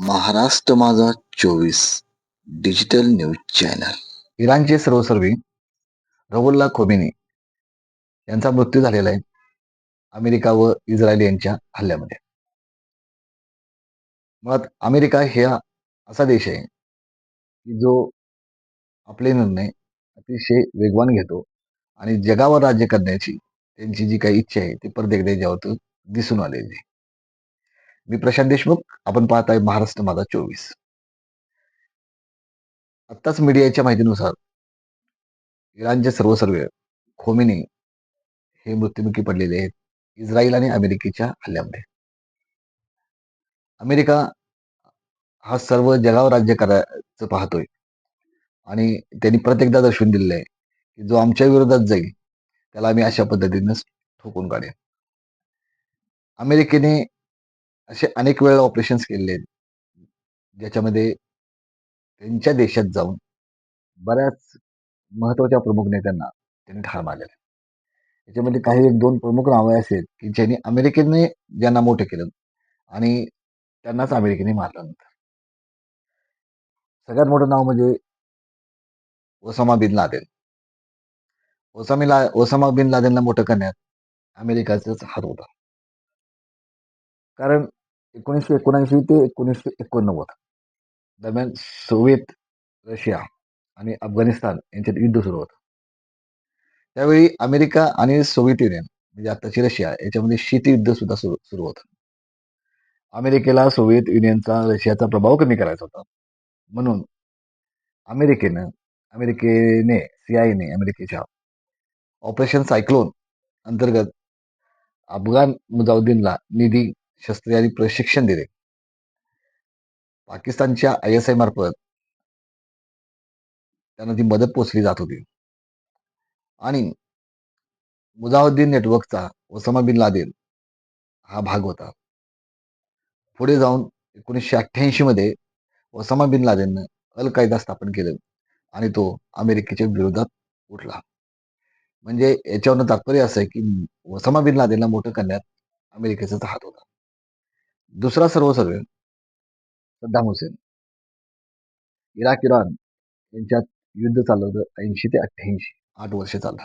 महाराष्ट्र माझा 24 digital news channel. इराणचे सर्वसर्वी रहुल्ला Khomeini यांचा मृत्यू झालेला आहे अमेरिका व इस्रायल यांच्या हल्ल्यामध्ये. मुळात अमेरिका हा असा देश आहे की जो आपले निर्णय अतिशय वेगवान घेतो आणि जगावर राज्य करण्याची त्यांची जी काही इच्छा आहे ती परत एकदा याच्यावर दिसून आलेली आहे. मी प्रशांत देशमुख, आपण पाहत आहे महाराष्ट्र माझा 24. आत्ताच मीडियाच्या माहितीनुसार इराणचे सर्वसर्वे खोमेनी हे मृत्युमुखी पडलेले आहेत इस्रायल आणि अमेरिकेच्या हल्ल्यामध्ये. अमेरिका हा सर्व जगावर राज्य करायचं पाहतोय आणि त्यांनी परत एकदा दर्शवून दिलेलं आहे की जो आमच्या विरोधात जाईल त्याला आम्ही अशा पद्धतीनं ठोकून काढेन. अमेरिकेने असे अनेक वेळा ऑपरेशन्स केलेले आहेत ज्याच्यामध्ये त्यांच्या देशात जाऊन बऱ्याच महत्वाच्या प्रमुख नेत्यांना त्यांनी ठार मारलेलं आहे. याच्यामध्ये काही एक दोन प्रमुख नावे असे आहेत की ज्यांनी अमेरिकेने ज्यांना मोठं केलं आणि त्यांनाच अमेरिकेने मारलं नंतर. सगळ्यात मोठं नाव म्हणजे Osama bin Laden. Osama bin लादेनला मोठं करण्यात अमेरिकाचाच हात होता. कारण 1979 ते 1989 दरम्यान सोव्हिएत रशिया आणि अफगाणिस्तान यांच्यात युद्ध सुरू होतं. त्यावेळी अमेरिका आणि सोव्हिएत युनियन म्हणजे आताची रशिया याच्यामध्ये शीतयुद्ध सुद्धा सुरू होतं. अमेरिकेला सोव्हिएत युनियनचा रशियाचा प्रभाव कमी करायचा होता, म्हणून अमेरिकेने सीआयएने अमेरिकेच्या ऑपरेशन सायक्लोन अंतर्गत अफगाण मुजाहिदीनला निधी, शस्त्रे आणि प्रशिक्षण दिले. पाकिस्तानच्या ISI मार्फत त्यांना ती मदत पोचली जात होती आणि मुजाहिदीन नेटवर्कचा ओसामा बिन लादेन हा भाग होता. पुढे जाऊन 1988 मध्ये ओसामा बिन लादेननं अल कायदा स्थापन केलं आणि तो अमेरिकेच्या विरोधात उठला. म्हणजे याच्यावरनं तात्पर्य असं आहे की ओसामा बिन लादेनला मोठं करण्यात अमेरिकेचाच हात होता. दुसरा सर्वसर्वे सद्दाम हुसेन. इराक इराण यांच्यात युद्ध चाललं होतं 80 ते 88, 8 वर्ष चाललं.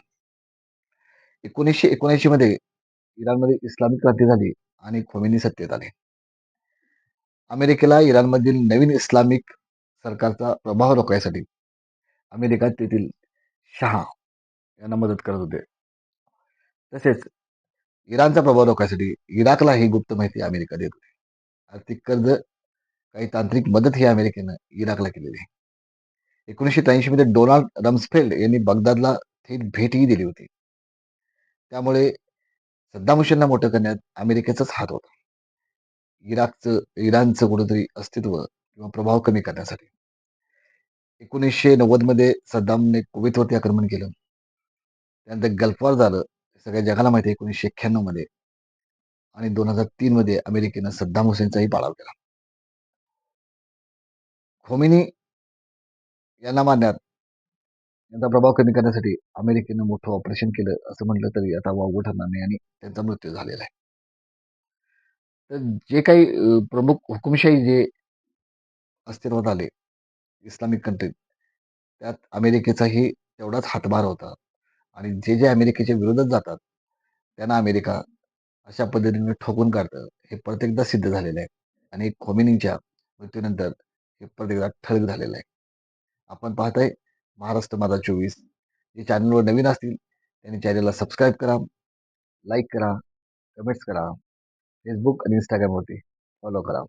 1979 मध्ये इराणमध्ये इस्लामिक क्रांती झाली आणि खोमेनी सत्तेत आले. अमेरिकेला इराणमधील नवीन इस्लामिक सरकारचा प्रभाव रोखण्यासाठी अमेरिका तेथील शहा यांना मदत करत होते. तसेच इराणचा प्रभाव रोखण्यासाठी इराकलाही गुप्त माहिती अमेरिका देत होती. आर्थिक कर्ज, काही तांत्रिक मदत ही अमेरिकेनं इराकला केलेली आहे. 1983 मध्ये डोनाल्ड रम्सफेल्ड यांनी बगदादला थेट भेटही दिली होती. त्यामुळे सद्दाम हुसेनला मोठं करण्यात अमेरिकेचाच हात होता. इराणचं कुठंतरी अस्तित्व किंवा प्रभाव कमी करण्यासाठी. 1990 मध्ये सद्दामने कुवेतवरती आक्रमण केलं. त्यानंतर गल्फ वॉर झालं, सगळ्या जगाला माहिती आहे 1991 मध्ये, आणि 2003 मध्ये अमेरिकेनं सद्दाम हुसेनचाही पाडाव केला. खोमेनी यांना मारण्यात, यांचा प्रभाव कमी करण्यासाठी अमेरिकेनं मोठं ऑपरेशन केलं असं म्हटलं तरी आता वावगं ठरणार नाही आणि त्यांचा मृत्यू झालेला आहे. तर जे काही प्रमुख हुकुमशाही जे अस्तित्वात आले इस्लामिक कंट्रीत, त्यात अमेरिकेचाही तेवढाच हातभार होता आणि जे जे अमेरिकेच्या विरोधात जातात त्यांना अमेरिका अशा पद्धतीने ठोकून काढतं हे परत एकदा सिद्ध झालेलं आहे आणि खोमेनींच्या मृत्यूनंतर हे परत एकदा ठळक झालेलं आहे. आपण पाहताय महाराष्ट्र माझा 24. जे चॅनलवर नवीन असतील त्यांनी चॅनलला सबस्क्राईब करा, लाईक करा, कमेंट्स करा, फेसबुक आणि इंस्टाग्रामवरती फॉलो करा.